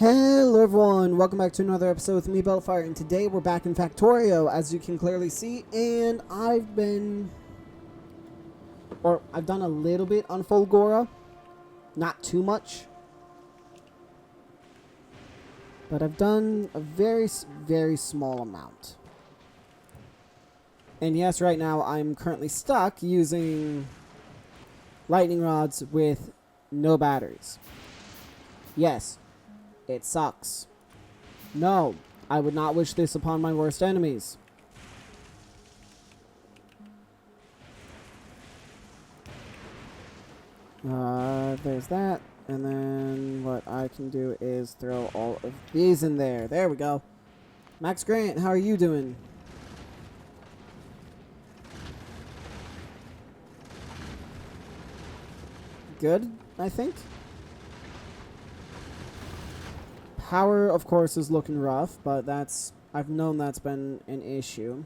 Hello everyone, welcome back to another episode with me, Baelfire, and today we're back in Factorio, as you can clearly see, and I've done a little bit on Fulgora, not too much, but I've done a very, very small amount. And yes, right now I'm currently stuck using lightning rods with no batteries. Yes. It sucks. No, I would not wish this upon my worst enemies. There's that. And then what I can do is throw all of these in there. There we go. Max Grant, how are you doing? Good, I think. Power, of course, is looking rough, but I've known that's been an issue.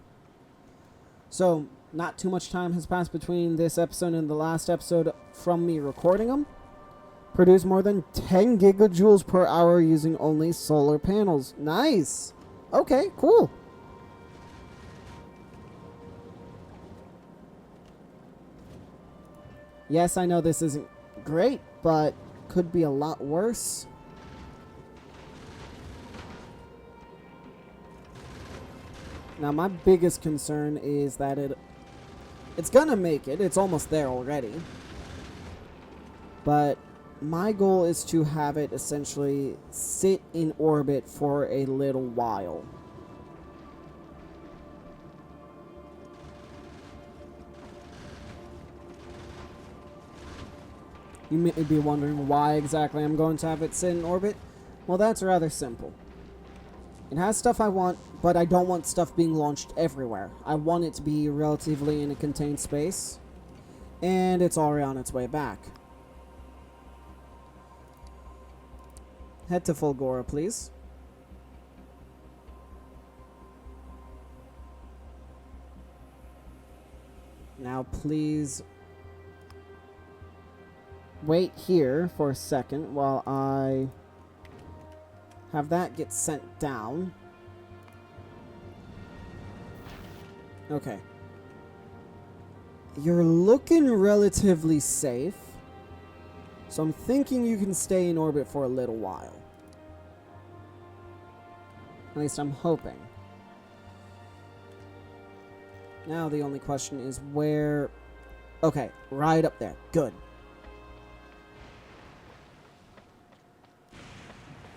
So, not too much time has passed between this episode and the last episode from me recording them. Produce more than 10 gigajoules per hour using only solar panels. Nice! Okay, cool. Yes, I know this isn't great, but could be a lot worse. Now, my biggest concern is that it's gonna make it. It's almost there already. But my goal is to have it essentially sit in orbit for a little while. You may be wondering why exactly I'm going to have it sit in orbit. Well, that's rather simple. It has stuff I want, but I don't want stuff being launched everywhere. I want it to be relatively in a contained space, and it's already on its way back. Head to Fulgora, please. Now, please wait here for a second while I have that get sent down. Okay. You're looking relatively safe. So I'm thinking you can stay in orbit for a little while. At least I'm hoping. Now the only question is where... Okay, right up there. Good.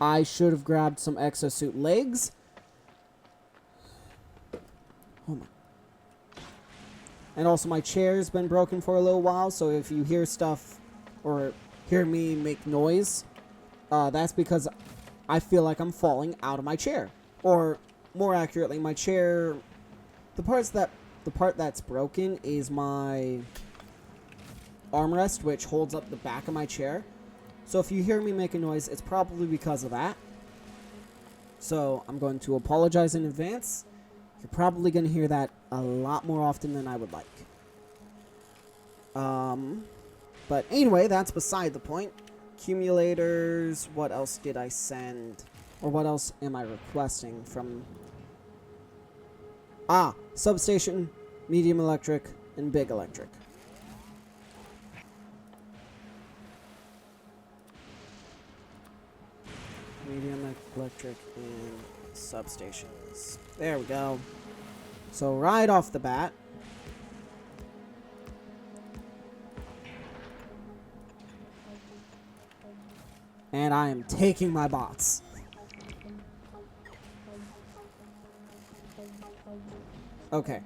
I should have grabbed some exosuit legs. Oh my. And also my chair's been broken for a little while, so if you hear stuff or hear me make noise, that's because I feel like I'm falling out of my chair. Or more accurately, my chair, the part that's broken is my armrest, which holds up the back of my chair. So if you hear me make a noise, it's probably because of that. So I'm going to apologize in advance. You're probably going to hear that a lot more often than I would like. But anyway, that's beside the point. Accumulators, what else did I send? Or what else am I requesting from... substation, medium electric, and big electric. Medium electric and substations. There we go. So right off the bat, and I am taking my bots. Okay.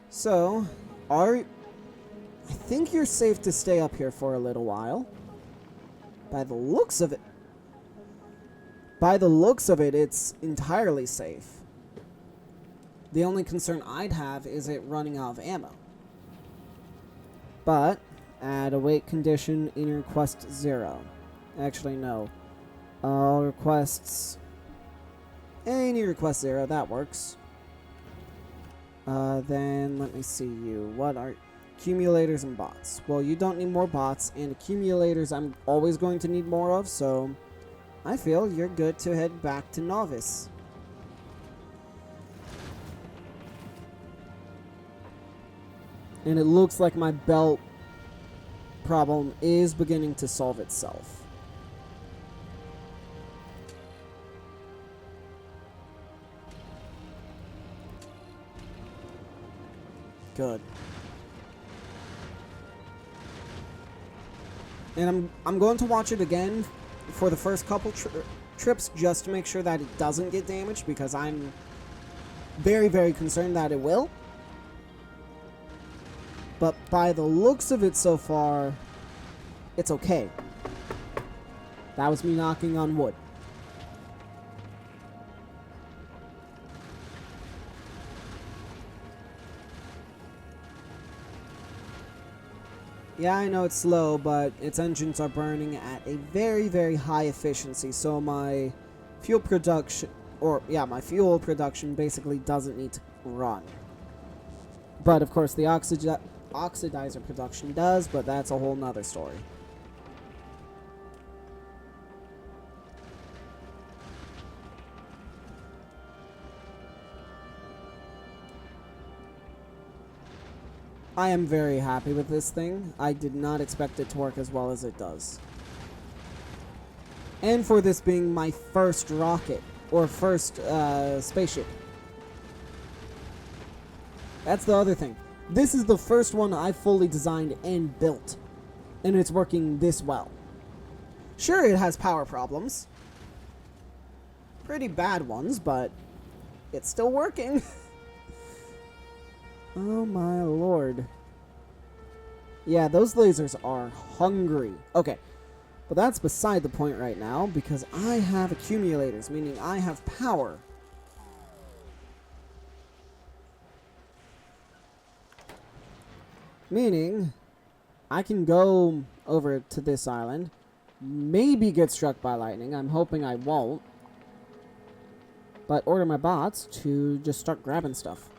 So, I think you're safe to stay up here for a little while. By the looks of it. By the looks of it, it's entirely safe. The only concern I'd have is it running out of ammo. But, add a wait condition in request 0. Actually, no. All requests... Any request 0, that works. Then, let me see you. What are... Accumulators and bots. Well, you don't need more bots, and accumulators I'm always going to need more of, so... I feel you're good to head back to Nauvis. And it looks like my belt problem is beginning to solve itself. Good. And I'm going to watch it again for the first couple trips just to make sure that it doesn't get damaged, because I'm very, very concerned that it will. But by the looks of it so far, it's okay. That was me knocking on wood. Yeah, I know it's slow, but its engines are burning at a very, very high efficiency, so my fuel production, my fuel production basically doesn't need to run. But, of course, the oxidizer production does, but that's a whole nother story. I am very happy with this thing. I did not expect it to work as well as it does. And for this being my first rocket, or first spaceship. That's the other thing. This is the first one I fully designed and built, and it's working this well. Sure, it has power problems. Pretty bad ones, but it's still working. Oh my lord. Yeah, those lasers are hungry. Okay, but that's beside the point right now, because I have accumulators, meaning I have power. Meaning, I can go over to this island, maybe get struck by lightning. I'm hoping I won't. But order my bots to just start grabbing stuff.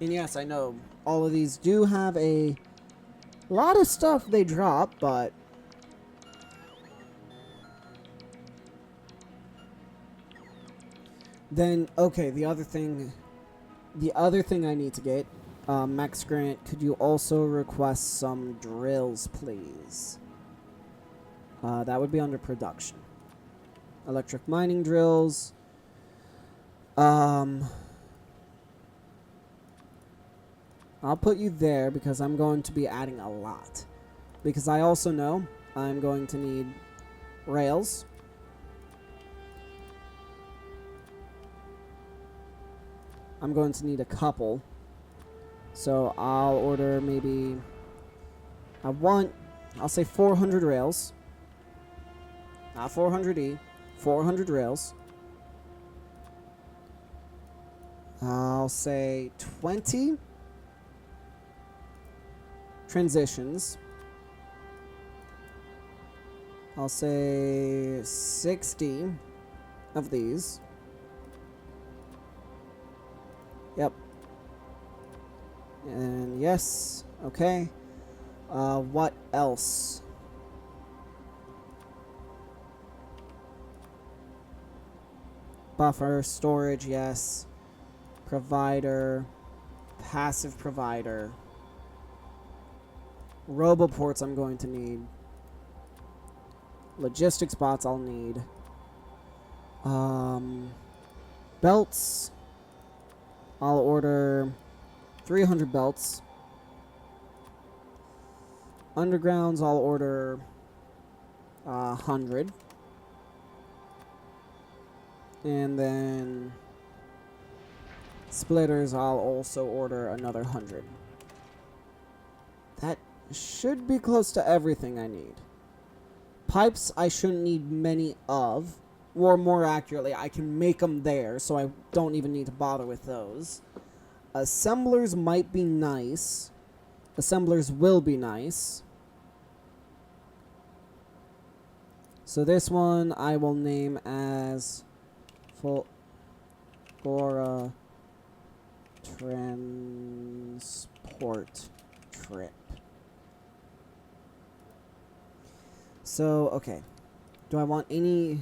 And yes, I know all of these do have a lot of stuff they drop, but then, okay, the other thing I need to get, Max Grant, could you also request some drills, please? That would be under production. Electric mining drills. I'll put you there because I'm going to be adding a lot. Because I also know I'm going to need rails. I'm going to need a couple. So I'll order maybe... I'll say 400 rails. Not 400E. 400 rails. I'll say 20... transitions. I'll say 60 of these. Yep. And yes, okay. What else? Buffer, storage, yes. Provider, passive provider. Roboports I'm going to need. Logistics bots I'll need. Belts. I'll order 300 belts. Undergrounds I'll order 100. And then splitters I'll also order another 100. That should be close to everything I need. Pipes I shouldn't need many of. Or more accurately, I can make them there, so I don't even need to bother with those. Assemblers might be nice. Assemblers will be nice. So this one I will name as Fulgora Transport Trip. So, okay. Do I want any...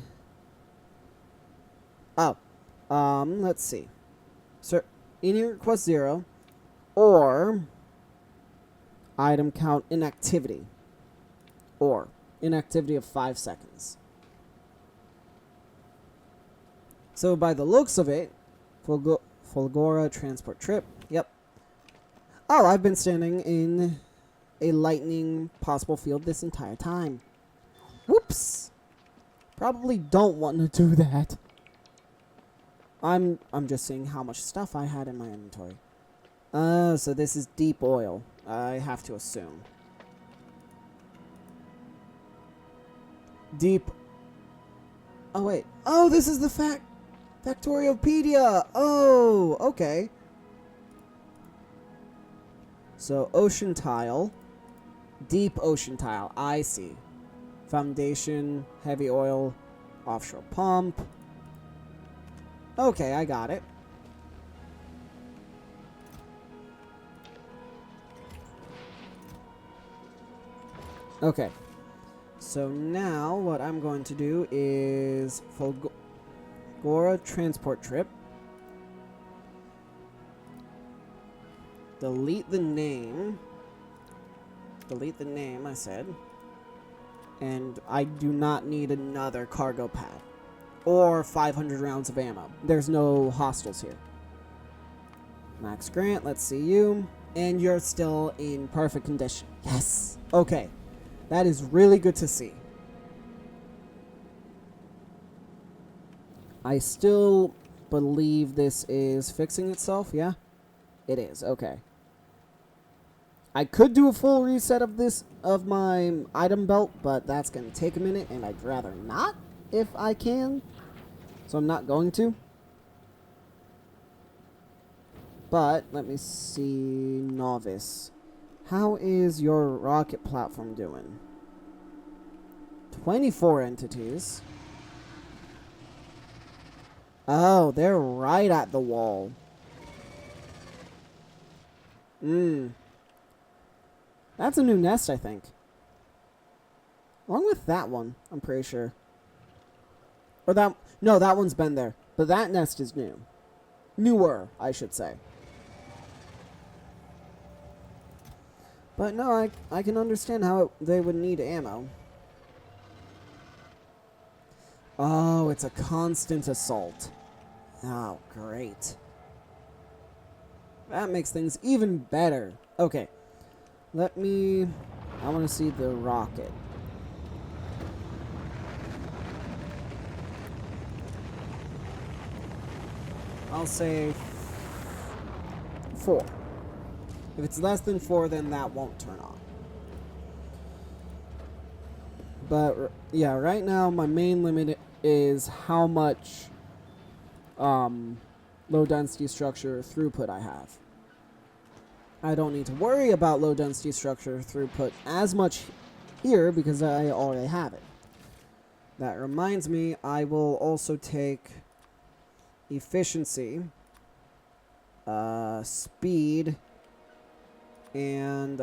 Oh. Let's see. So, any request 0. Or... item count inactivity. Or... inactivity of 5 seconds. So, by the looks of it... Fulgora Transport Trip. Yep. Oh, I've been standing in a lightning possible field this entire time. Whoops! Probably don't want to do that. I'm just seeing how much stuff I had in my inventory. So this is deep oil. I have to assume. Deep... Oh, wait. Oh, this is the Factoriopedia! Oh, okay. So, ocean tile. Deep ocean tile. I see. Foundation, heavy oil, offshore pump. Okay, I got it. Okay. So now what I'm going to do is Fulgora Transport Trip. Delete the name. Delete the name, I said. And I do not need another cargo pad. Or 500 rounds of ammo. There's no hostiles here. Max Grant, let's see you. And you're still in perfect condition. Yes! Okay. That is really good to see. I still believe this is fixing itself, yeah? It is, okay. I could do a full reset of my item belt, but that's going to take a minute, and I'd rather not if I can. So I'm not going to. But, let me see, Nauvis. How is your rocket platform doing? 24 entities. Oh, they're right at the wall. That's a new nest, I think. Along with that one, I'm pretty sure. Or that... No, that one's been there. But that nest is new. Newer, I should say. But no, I can understand how they would need ammo. Oh, it's a constant assault. Oh, great. That makes things even better. Okay. I want to see the rocket. I'll say 4. If it's less than 4, then that won't turn on. But, yeah, right now my main limit is how much low density structure throughput I have. I don't need to worry about low density structure throughput as much here because I already have it. That reminds me, I will also take efficiency, speed, and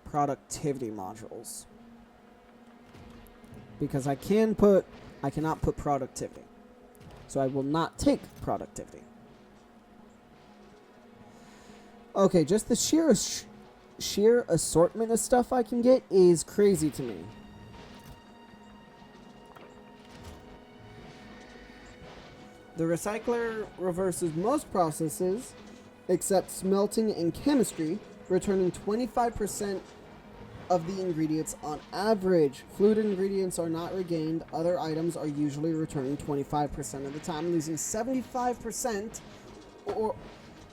productivity modules. Because I cannot put productivity. So I will not take productivity. Okay, just the sheer assortment of stuff I can get is crazy to me. The recycler reverses most processes, except smelting and chemistry, returning 25% of the ingredients on average. Fluid ingredients are not regained. Other items are usually returning 25% of the time, losing 75%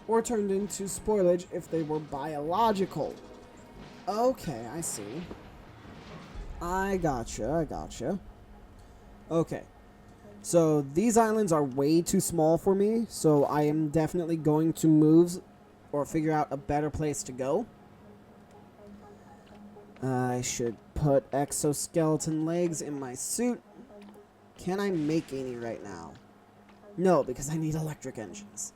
or turned into spoilage if they were biological. Okay, I see. I gotcha. Okay. So, these islands are way too small for me, so I am definitely going to move or figure out a better place to go. I should put exoskeleton legs in my suit. Can I make any right now? No, because I need electric engines.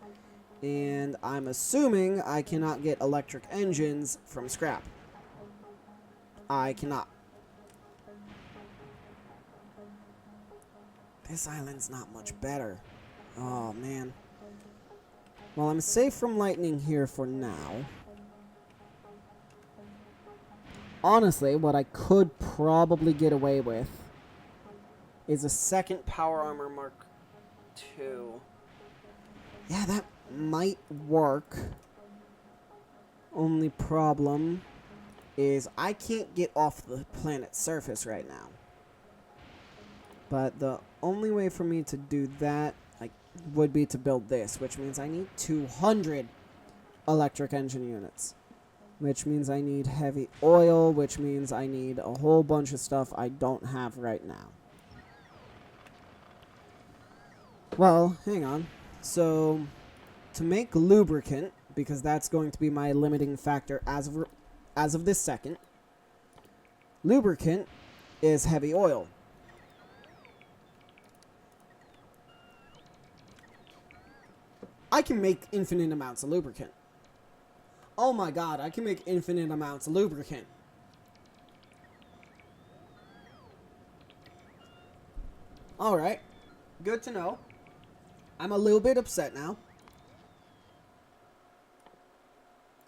And I'm assuming I cannot get electric engines from scrap. I cannot. This island's not much better. Oh, man. Well, I'm safe from lightning here for now. Honestly, what I could probably get away with is a second power armor Mark II. Yeah, that might work. Only problem is I can't get off the planet's surface right now. But the only way for me to do that would be to build this, which means I need 200 electric engine units. Which means I need heavy oil, which means I need a whole bunch of stuff I don't have right now. Well, hang on. So, to make lubricant, because that's going to be my limiting factor as of this second, lubricant is heavy oil. I can make infinite amounts of lubricant. Oh my god, I can make infinite amounts of lubricant. Alright, good to know. I'm a little bit upset now.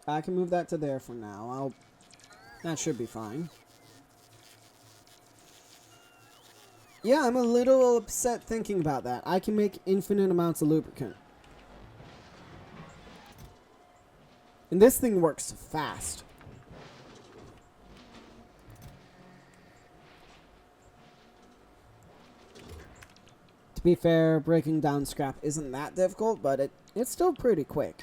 I can move that to there for now. That should be fine. Yeah, I'm a little upset thinking about that. I can make infinite amounts of lubricant. And this thing works fast. To be fair, breaking down scrap isn't that difficult, but it's still pretty quick.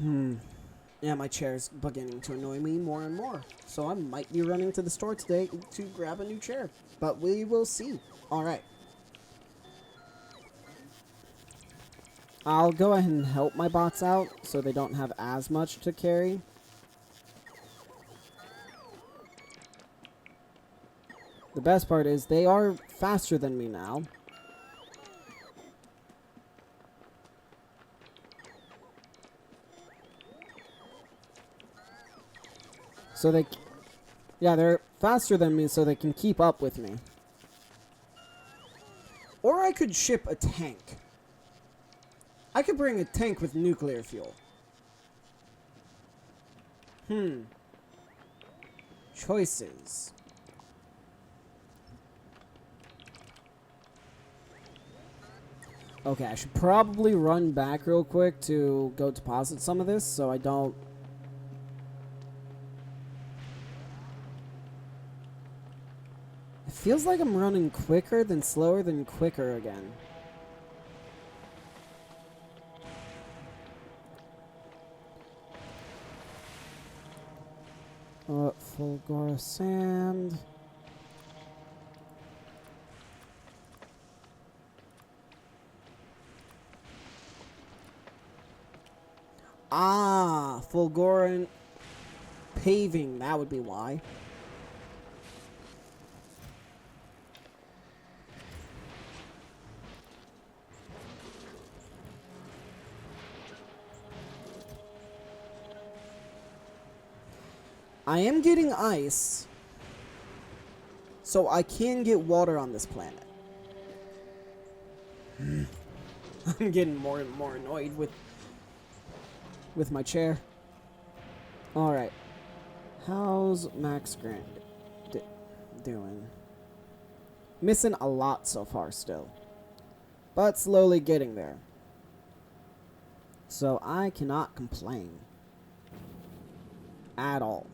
Yeah, my chair's beginning to annoy me more and more. So I might be running to the store today to grab a new chair. But we will see. Alright. I'll go ahead and help my bots out so they don't have as much to carry. The best part is they are faster than me now. So they're faster than me so they can keep up with me. Or I could ship a tank. I could bring a tank with nuclear fuel. Choices. Okay, I should probably run back real quick to go deposit some of this so I don't... It feels like I'm running quicker than slower than quicker again. Fulgora sand. Ah, Fulgora paving. That would be why. I am getting ice, so I can get water on this planet. I'm getting more and more annoyed with my chair. Alright. How's Max Grant doing? Missing a lot so far still, but slowly getting there. So I cannot complain at all.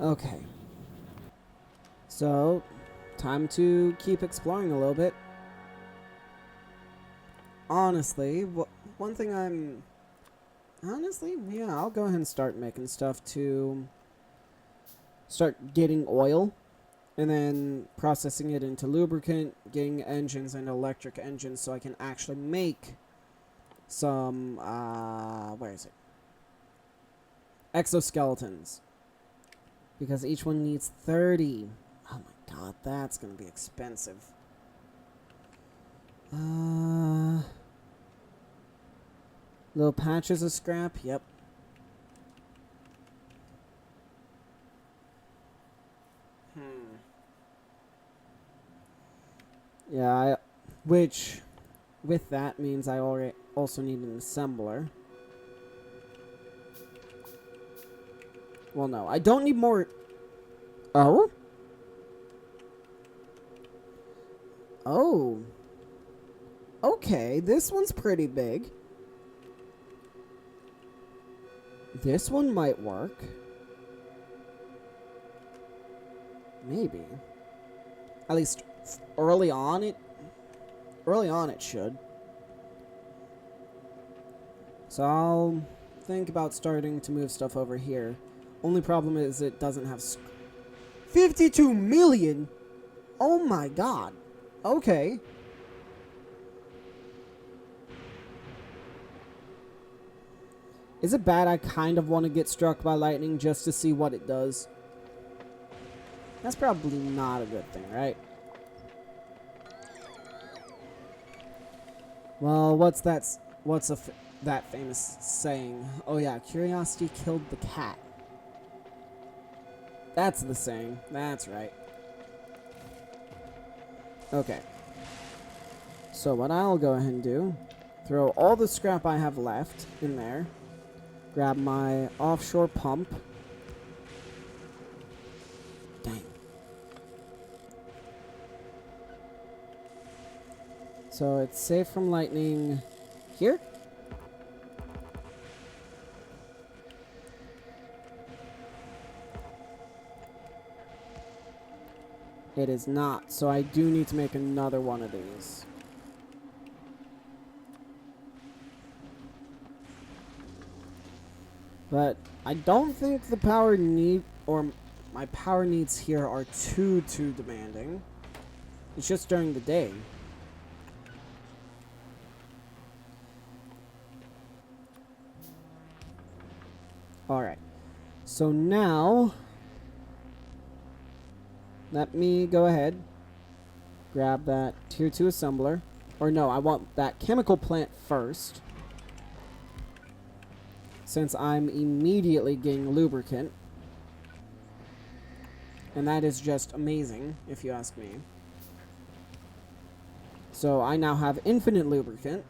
Okay. So, time to keep exploring a little bit. Honestly, one thing I'm... Honestly, yeah, I'll go ahead and start making stuff to start getting oil. and then processing it into lubricant, getting engines and electric engines so I can actually make some, where is it? Exoskeletons. Because each one needs 30. Oh my god, that's going to be expensive. Little patches of scrap, yep. Yeah, which, with that, means I already also need an assembler. Well, no, I don't need more... Oh? Oh. Okay, this one's pretty big. This one might work. Maybe. At least early on it should. So I'll think about starting to move stuff over here. Only problem is it doesn't have 52 million. Oh my god. Okay. Is it bad I kind of want to get struck by lightning just to see what it does? That's probably not a good thing, right? Well, what's that famous saying? Oh yeah, curiosity killed the cat. That's the saying. That's right. Okay. So what I'll go ahead and do, throw all the scrap I have left in there, grab my offshore pump. Dang. So it's safe from lightning here. It is not, so I do need to make another one of these. But I don't think the power my power needs here are too demanding. It's just during the day. Alright. So now, let me go ahead, grab that tier 2 assembler. Or no, I want that chemical plant first, since I'm immediately getting lubricant. And that is just amazing, if you ask me. So I now have infinite lubricant.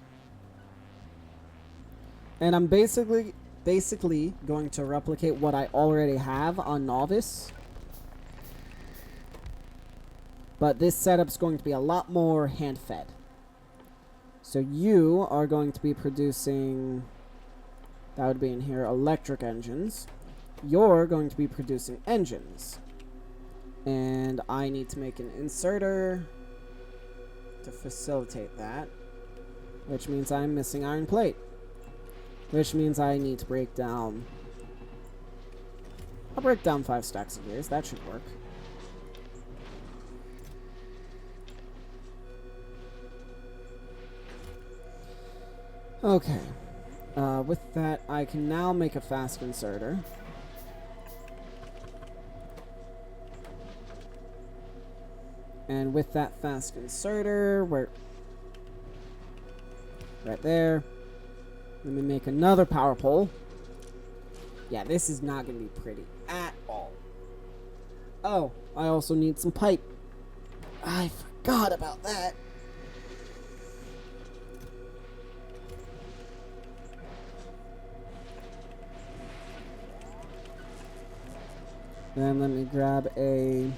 And I'm basically going to replicate what I already have on Nauvis. But this setup's going to be a lot more hand-fed. So you are going to be producing, that would be in here, electric engines. You're going to be producing engines. And I need to make an inserter to facilitate that. Which means I'm missing iron plate. Which means I need to break down... I'll break down 5 stacks of gears. That should work. Okay. With that, I can now make a fast inserter. And with that fast inserter, right there. Let me make another power pole. Yeah, this is not going to be pretty at all. Oh, I also need some pipe. I forgot about that. Then let me grab a...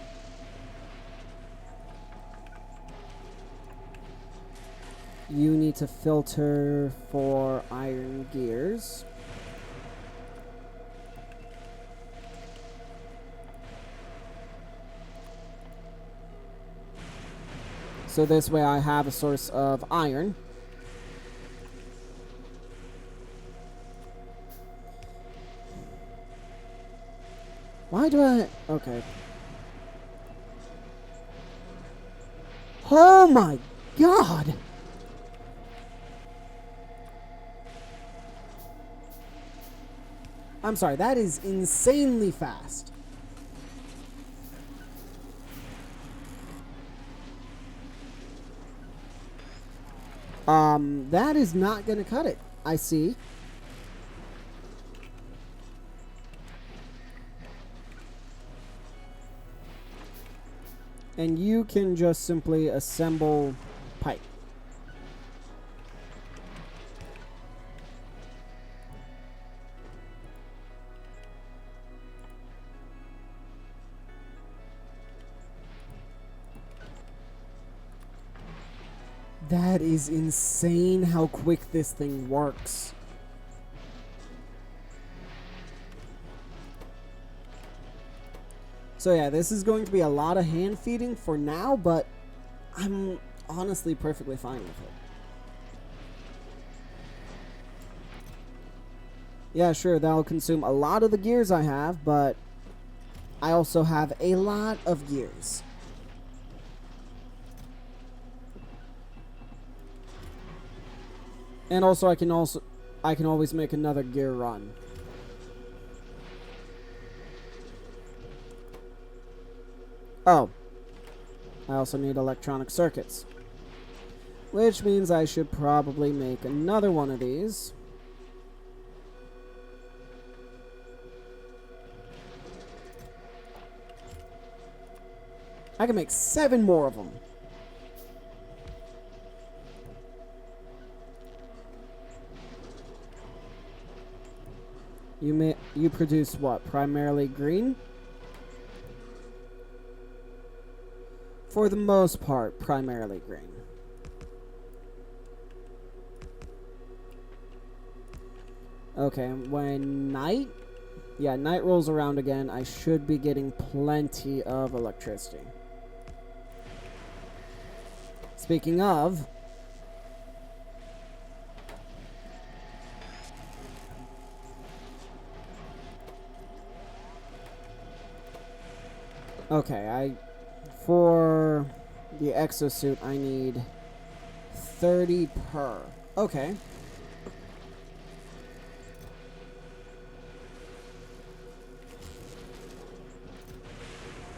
You need to filter for iron gears. So this way I have a source of iron. Why do I... Okay. Oh my god! I'm sorry, that is insanely fast. That is not gonna cut it. I see. And you can just simply assemble pipe. That is insane how quick this thing works. So yeah, this is going to be a lot of hand feeding for now, but I'm honestly perfectly fine with it. Yeah, sure, that'll consume a lot of the gears I have, but I also have a lot of gears. And also I can always make another gear run. Oh. I also need electronic circuits. Which means I should probably make another one of these. I can make 7 more of them. You produce what? Primarily green? For the most part, primarily green. Okay, when night rolls around again, I should be getting plenty of electricity. Speaking of, okay, for the exosuit, I need 30 per. Okay.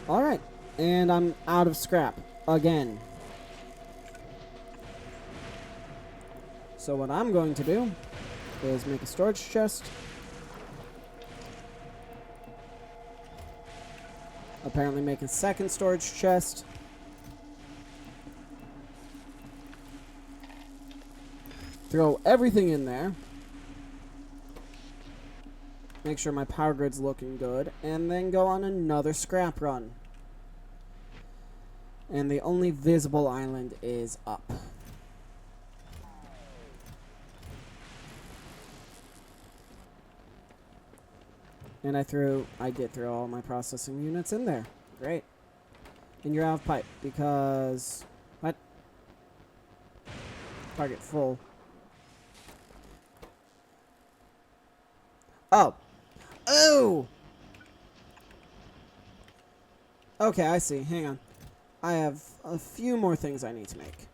Alright. And I'm out of scrap. Again. So what I'm going to do is make a storage chest. Apparently make a second storage chest. Throw everything in there. Make sure my power grid's looking good. And then go on another scrap run. And the only visible island is up. And I did throw all my processing units in there. Great. And you're out of pipe because... What? Target full. Oh. Oh! Okay, I see. Hang on. I have a few more things I need to make.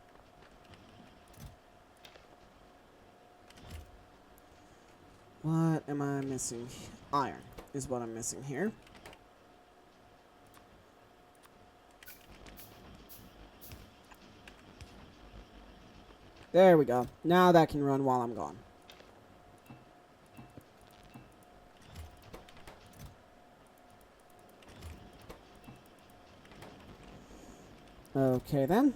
What am I missing? Iron is what I'm missing here. There we go. Now that can run while I'm gone. Okay then.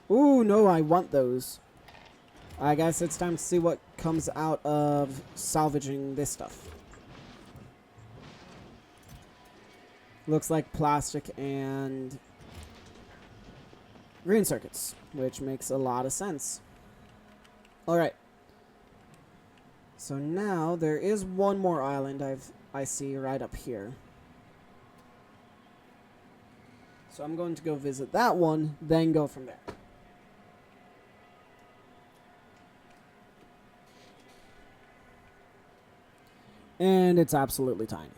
Ooh, no, I want those. I guess it's time to see what comes out of salvaging this stuff. Looks like plastic and green circuits, which makes a lot of sense. Alright. So now there is one more island I see right up here. So I'm going to go visit that one, then go from there. And it's absolutely tiny.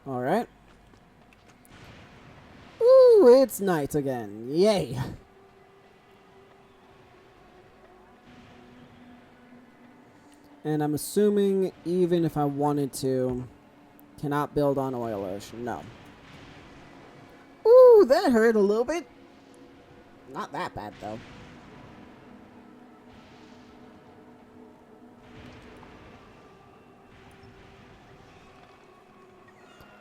Alright. Ooh, it's night again. Yay! And I'm assuming even if I wanted to, cannot build on oil ocean. No. Ooh, that hurt a little bit. Not that bad, though.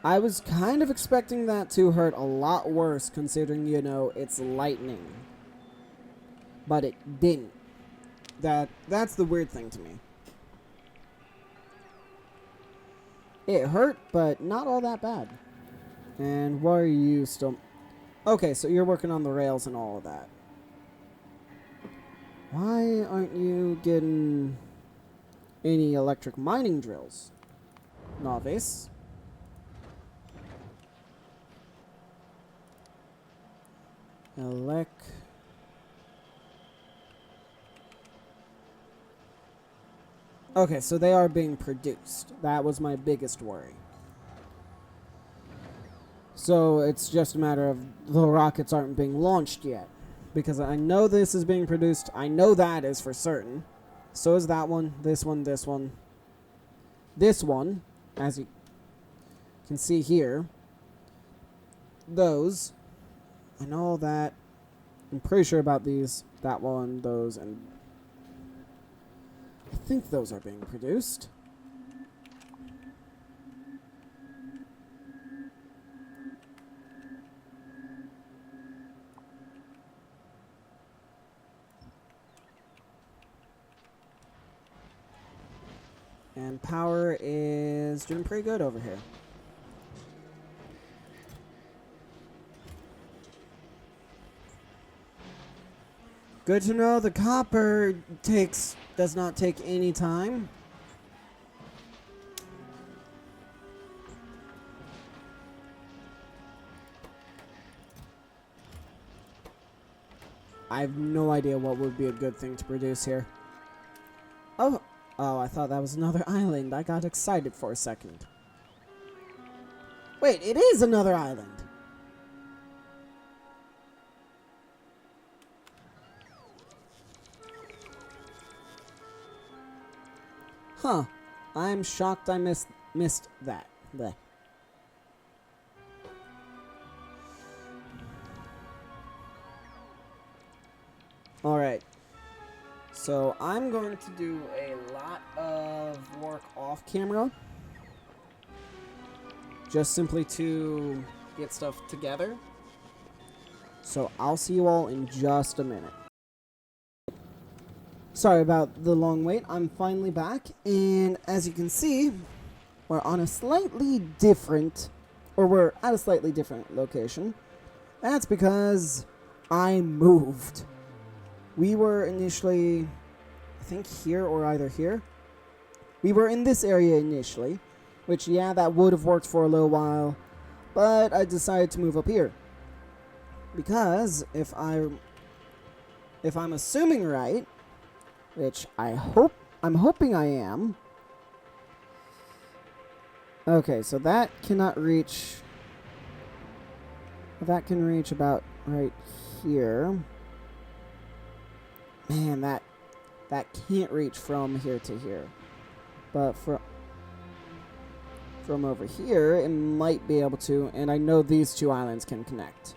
I was kind of expecting that to hurt a lot worse, considering, you know, it's lightning. But it didn't. That's the weird thing to me. It hurt, but not all that bad. And why are you still... Okay, so you're working on the rails and all of that. Why aren't you getting any electric mining drills? Nauvis. Okay, so they are being produced. That was my biggest worry. So it's just a matter of the rockets aren't being launched yet. Because I know this is being produced. I know that is for certain. So is that one, this one, this one. This one, as you can see here. Those. I know that. I'm pretty sure about these. That one, those, and... I think those are being produced. And power is doing pretty good over here. Good to know the copper does not take any time. I have no idea what would be a good thing to produce here. Oh, I thought that was another island. I got excited for a second. Wait, it is another island. Huh. I'm shocked I missed that. Blech. Alright. So I'm going to do a lot of work off camera. Just simply to get stuff together. So I'll see you all in just a minute. Sorry about the long wait. I'm finally back, and as you can see, we're at a slightly different location. That's because I moved. We were initially, I think here or either here. We were in this area initially, which, yeah, that would have worked for a little while, but I decided to move up here. Because if I'm assuming right, which I'm hoping I am. Okay, so that cannot reach. That can reach about right here. Man, that can't reach from here to here. But from over here, it might be able to, and I know these two islands can connect.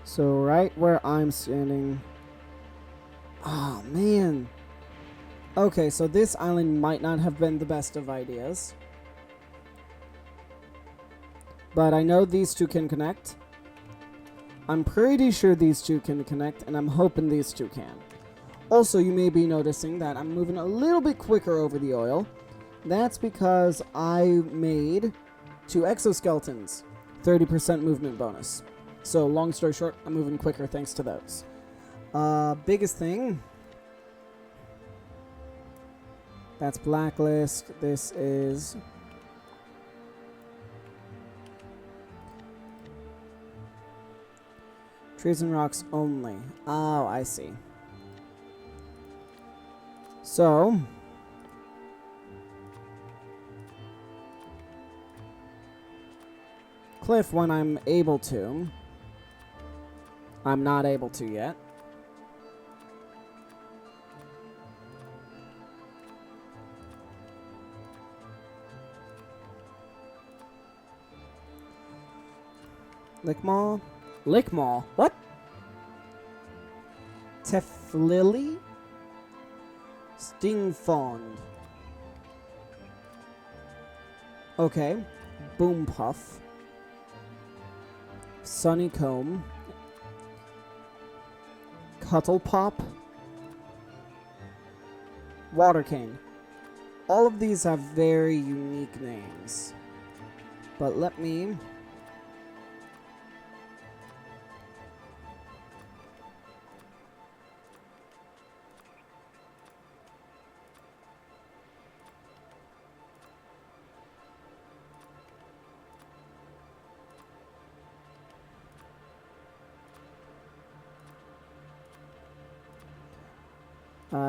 So right where I'm standing... Oh, man. Okay, so this island might not have been the best of ideas. But I know these two can connect. I'm pretty sure these two can connect, and I'm hoping these two can. Also, you may be noticing that I'm moving a little bit quicker over the oil. That's because I made 2 exoskeletons. 30% movement bonus. So, long story short, I'm moving quicker thanks to those. Biggest thing. That's Blacklist. This is... Trees and rocks only. Oh, I see. So... cliff when I'm able to. I'm not able to yet. Lickmaw? Lickmaw? What? Teflili? Stingfond. Okay. Boom Puff. Sunny Comb. Cuttle Pop. Water Cane. All of these have very unique names. But let me...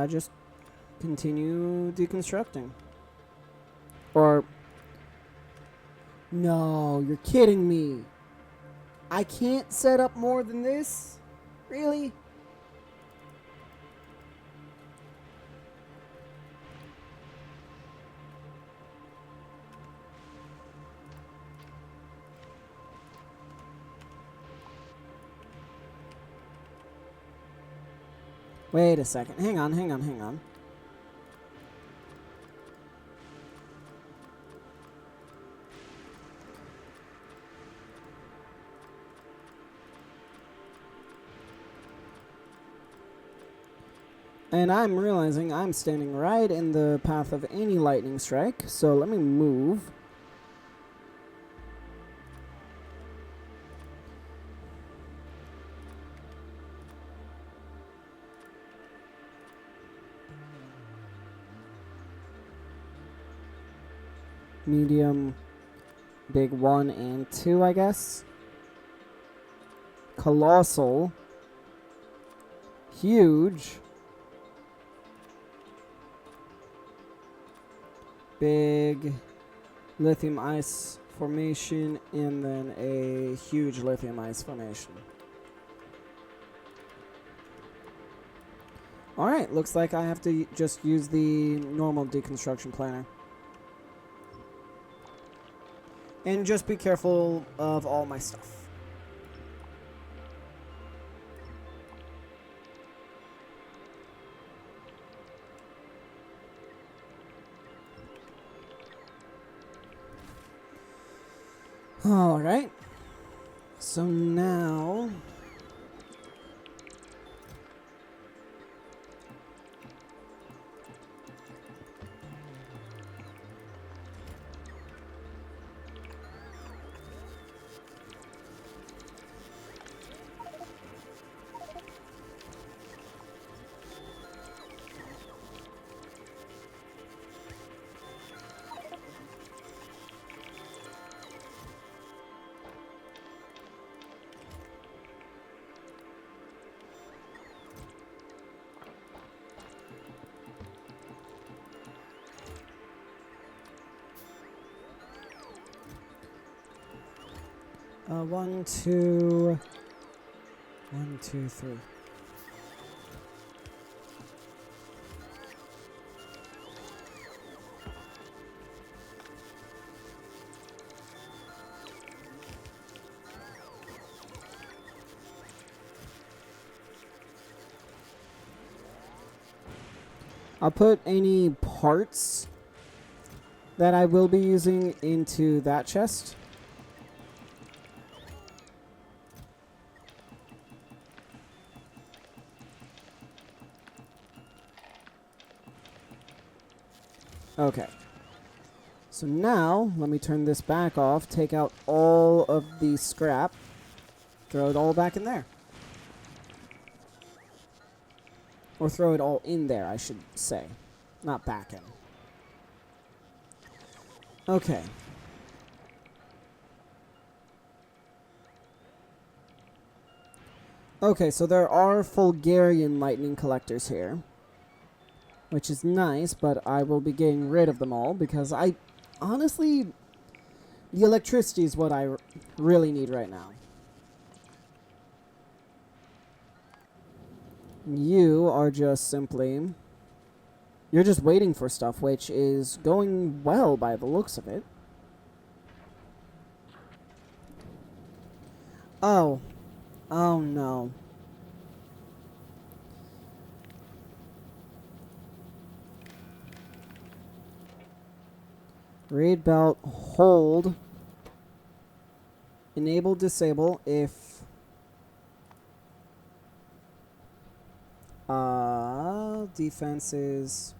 just continue deconstructing. Or... no, you're kidding me. I can't set up more than this? Really? Wait a second. Hang on. And I'm realizing I'm standing right in the path of any lightning strike, so let me move. Medium, big 1 and 2, I guess. Colossal. Huge. Big lithium ice formation, and then a huge lithium ice formation. Alright, looks like I have to just use the normal deconstruction planner. And just be careful of all my stuff. Alright. So now... One, two, 3. I'll put any parts that I will be using into that chest. Okay. So now, let me turn this back off, take out all of the scrap, throw it all back in there. Or throw it all in there, I should say. Not back in. Okay. Okay, so there are Fulgarian lightning collectors here, which is nice, but I will be getting rid of them all because honestly, the electricity is what I really need right now. You are just simply... You're just waiting for stuff, which is going well by the looks of it. Oh. Oh, no. Read belt, hold. Enable, disable if... defenses...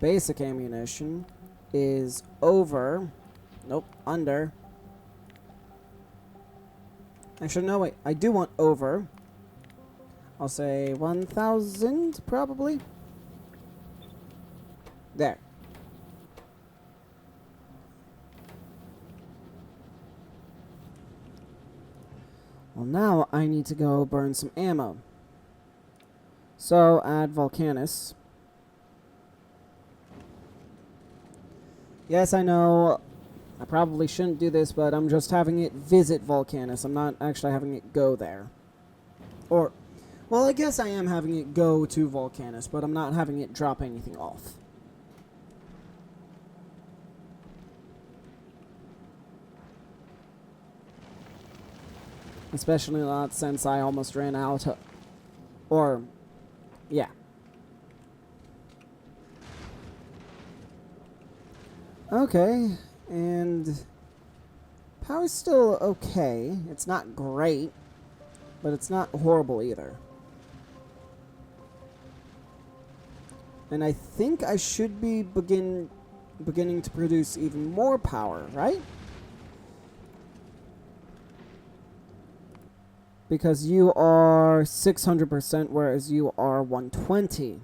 Basic ammunition is over. Nope, under. Actually, no, wait. I do want over. I'll say 1,000, probably. There. Well, now I need to go burn some ammo. So, add Volcanus. Yes, I know I probably shouldn't do this, but I'm just having it visit Volcanus. I'm not actually having it go there. Or, well, I guess I am having it go to Volcanus, but I'm not having it drop anything off. Especially not since I almost ran out. Or, yeah. Okay, and power's still okay. It's not great, but it's not horrible either. And I think I should be beginning to produce even more power, right? Because you are 600%, whereas you are 120.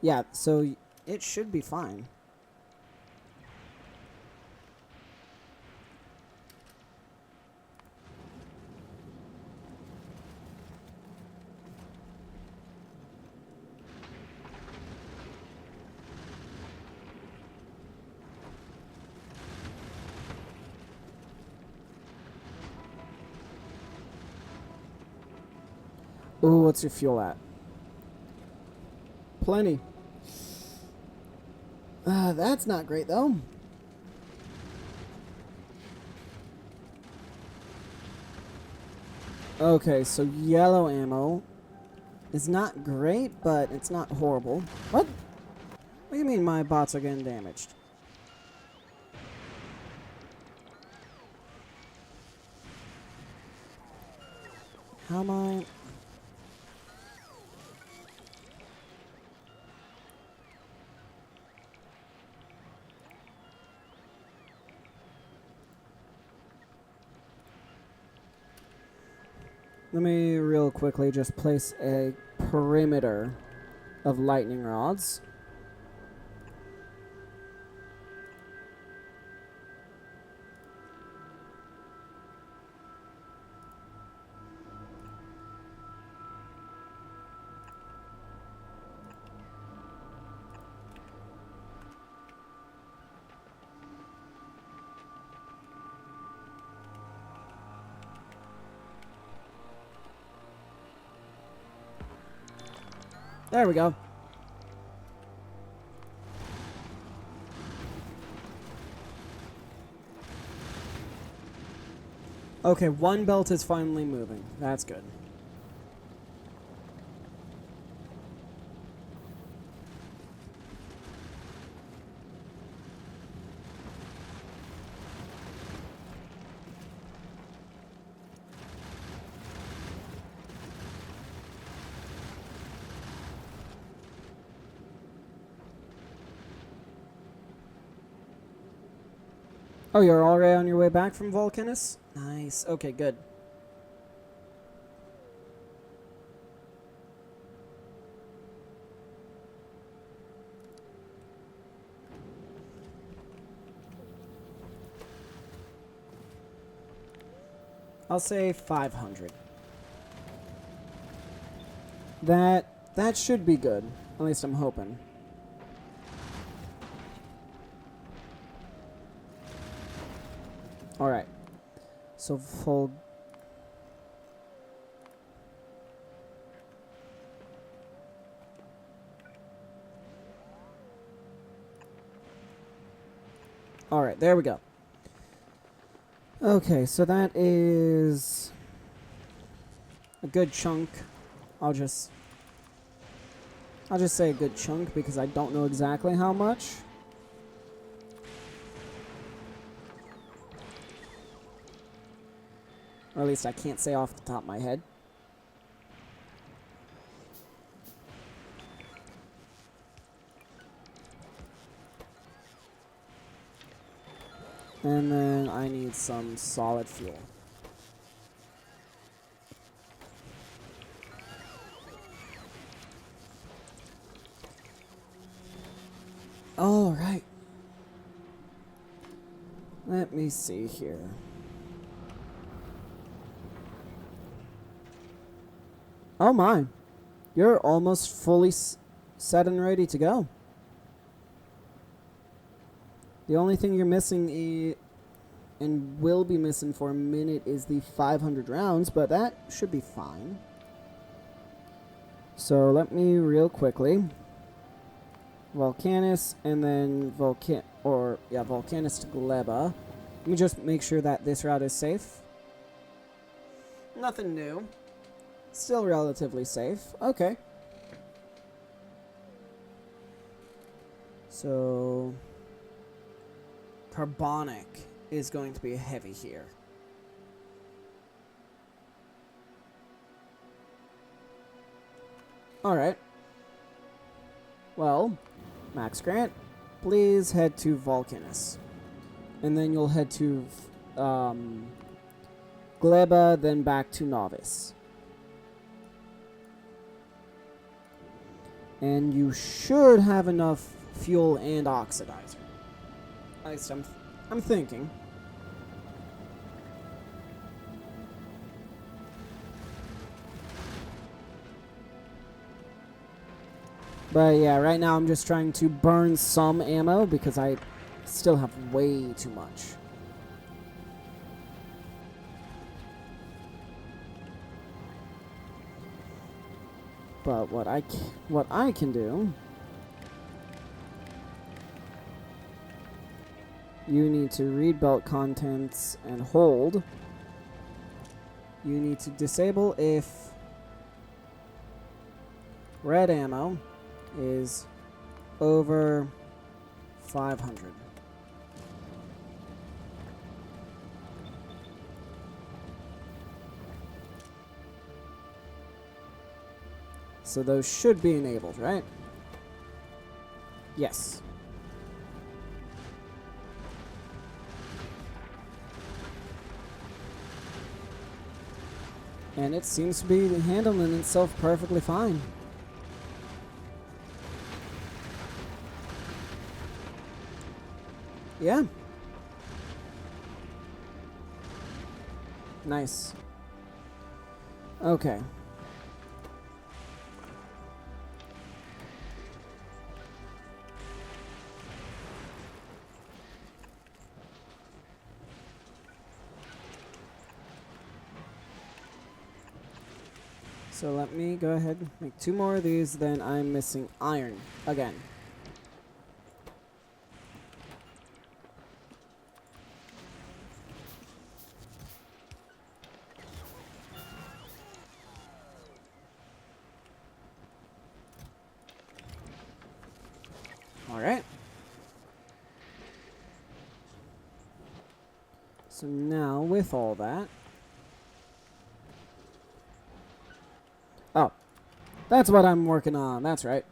Yeah, so it should be fine. Ooh, what's your fuel at? Plenty. That's not great, though. Okay, so yellow ammo is not great, but it's not horrible. What? What do you mean my bots are getting damaged? How am I... Let me real quickly just place a perimeter of lightning rods. There we go. Okay, one belt is finally moving. That's good. Oh, you're already on your way back from Volcanus? Nice. Okay, good. I'll say 500. That should be good. At least I'm hoping. Alright. So full... Alright, there we go. Okay, so that is a good chunk. I'll just say a good chunk because I don't know exactly how much. Or at least I can't say off the top of my head. And then I need some solid fuel. All right. Let me see here. Oh my. You're almost fully set and ready to go. The only thing you're missing and will be missing for a minute is the 500 rounds, but that should be fine. So let me real quickly. Volcanus and then Volcanus to Gleba. Let me just make sure that this route is safe. Nothing new. Still relatively safe. Okay. So carbonic is going to be heavy here. Alright. Well, Max Grant, please head to Volcanus. And then you'll head to Gleba, then back to Nauvis. And you should have enough fuel and oxidizer. At least I'm thinking. But yeah, right now I'm just trying to burn some ammo because I still have way too much. But what I can do, you need to read belt contents and hold. You need to disable if red ammo is over 500. So those should be enabled, right? Yes. And it seems to be handling itself perfectly fine. Yeah. Nice. Okay. So let me go ahead and make 2 more of these, then I'm missing iron again. Alright. So now with all that, oh, that's what I'm working on. That's right.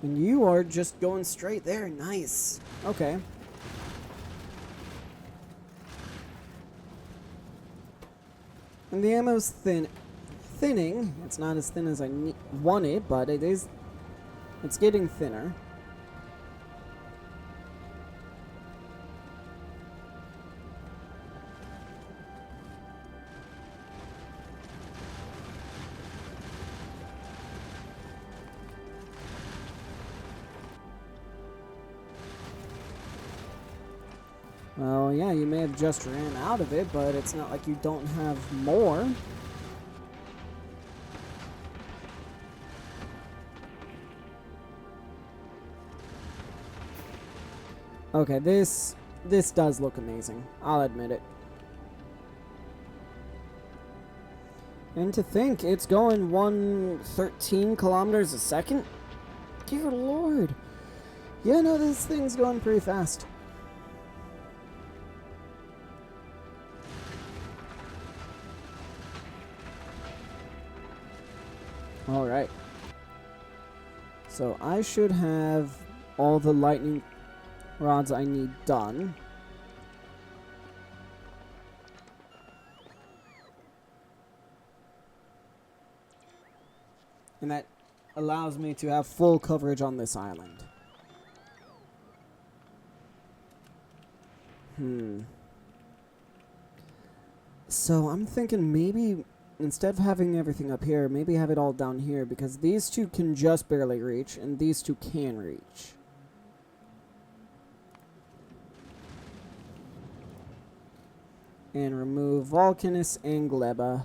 And you are just going straight there. Nice. Okay. And the ammo's thinning. It's not as thin as I want it, but it is. It's getting thinner. Well, yeah, you may have just ran out of it, but it's not like you don't have more. Okay, this does look amazing. I'll admit it. And to think, it's going 113 kilometers a second? Dear Lord. Yeah, no, this thing's going pretty fast. Alright. So I should have all the lightning rods I need done. And that allows me to have full coverage on this island. So I'm thinking maybe instead of having everything up here, maybe have it all down here, because these two can just barely reach, and these two can reach. And remove Volcanus and Gleba.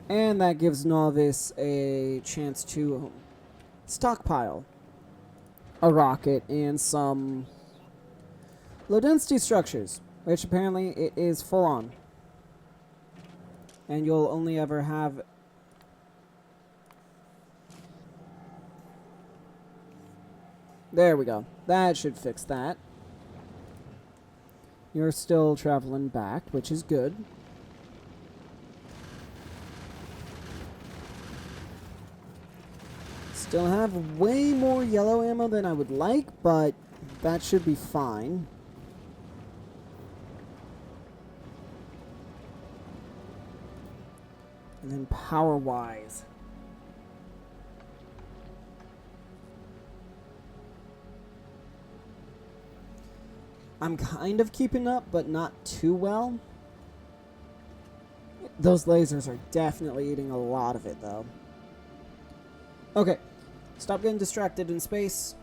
And that gives Nauvis a chance to stockpile a rocket and some low density structures, which apparently it is full on. And you'll only ever have... There we go. That should fix that. You're still traveling back, which is good. Still have way more yellow ammo than I would like, but that should be fine. And then power-wise, I'm kind of keeping up, but not too well. Those lasers are definitely eating a lot of it, though. Okay, stop getting distracted in space.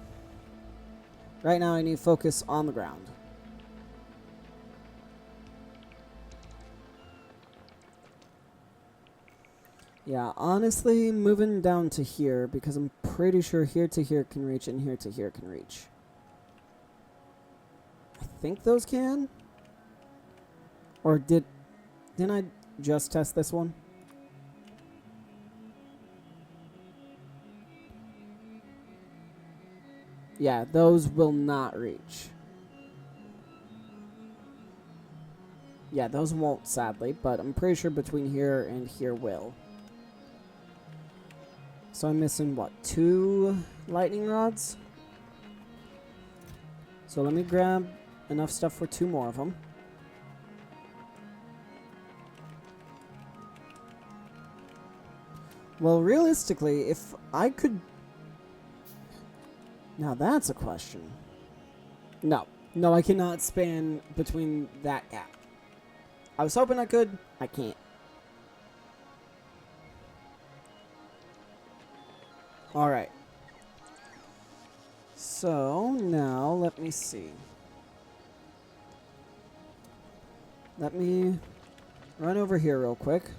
Right now I need focus on the ground. Yeah, honestly, moving down to here, because I'm pretty sure here to here can reach and here to here can reach. I think those can? Or didn't I just test this one? Yeah, those will not reach. Yeah, those won't, sadly, but I'm pretty sure between here and here will. So I'm missing, what, 2 lightning rods? So let me grab enough stuff for 2 more of them. Well, realistically, if I could... Now that's a question. No. No, I cannot span between that gap. I was hoping I could. I can't. Alright. So, now, let me see. Let me run over here real quick.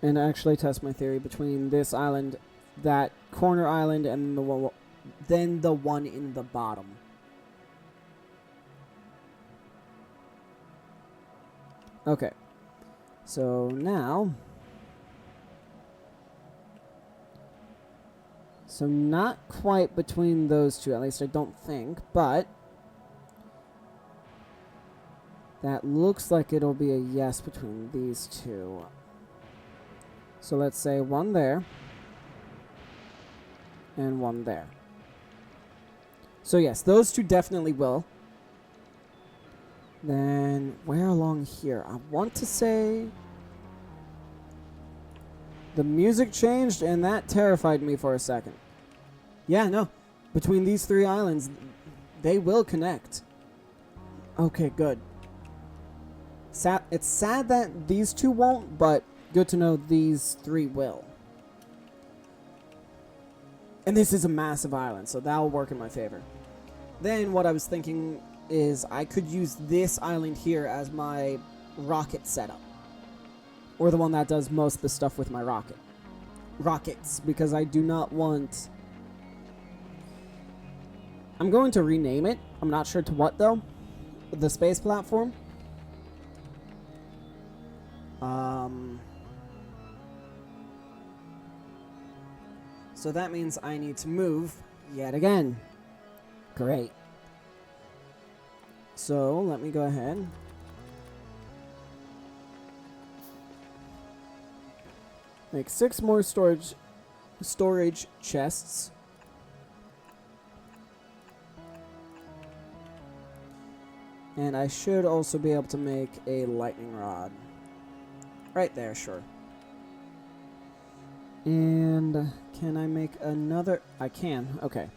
And actually test my theory between this island, that corner island, and then the one in the bottom. Okay. So, now... So not quite between those two, at least I don't think, but that looks like it'll be a yes between these two. So let's say one there and one there. So yes, those two definitely will. Then where along here? I want to say the music changed and that terrified me for a second. Yeah, no. Between these 3 islands, they will connect. Okay, good. It's sad that these 2 won't, but good to know these 3 will. And this is a massive island, so that'll work in my favor. Then what I was thinking is I could use this island here as my rocket setup. Or the one that does most of the stuff with my rockets, because I do not want... I'm going to rename it. I'm not sure to what, though. The space platform. So that means I need to move yet again. Great. So let me go ahead. Make 6 more storage chests. And I should also be able to make a lightning rod. Right there, sure. And can I make another? I can, okay.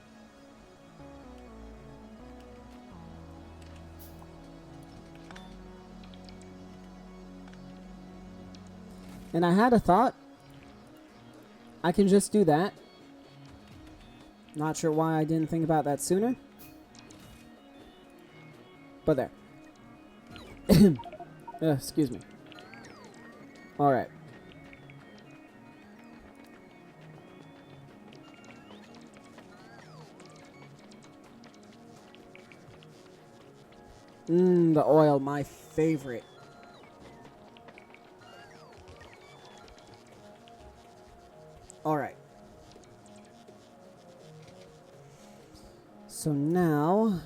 And I had a thought. I can just do that. Not sure why I didn't think about that sooner. But there. Excuse me. Alright. The oil, my favorite. Alright. So now...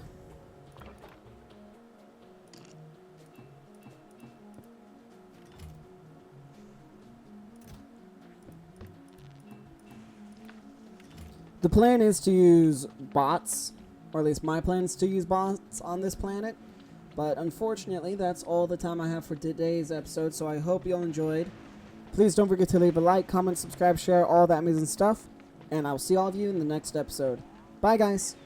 the plan is to use bots, or at least my plan is to use bots on this planet. But unfortunately, that's all the time I have for today's episode, so I hope you all enjoyed. Please don't forget to leave a like, comment, subscribe, share, all that amazing stuff. And I'll see all of you in the next episode. Bye, guys.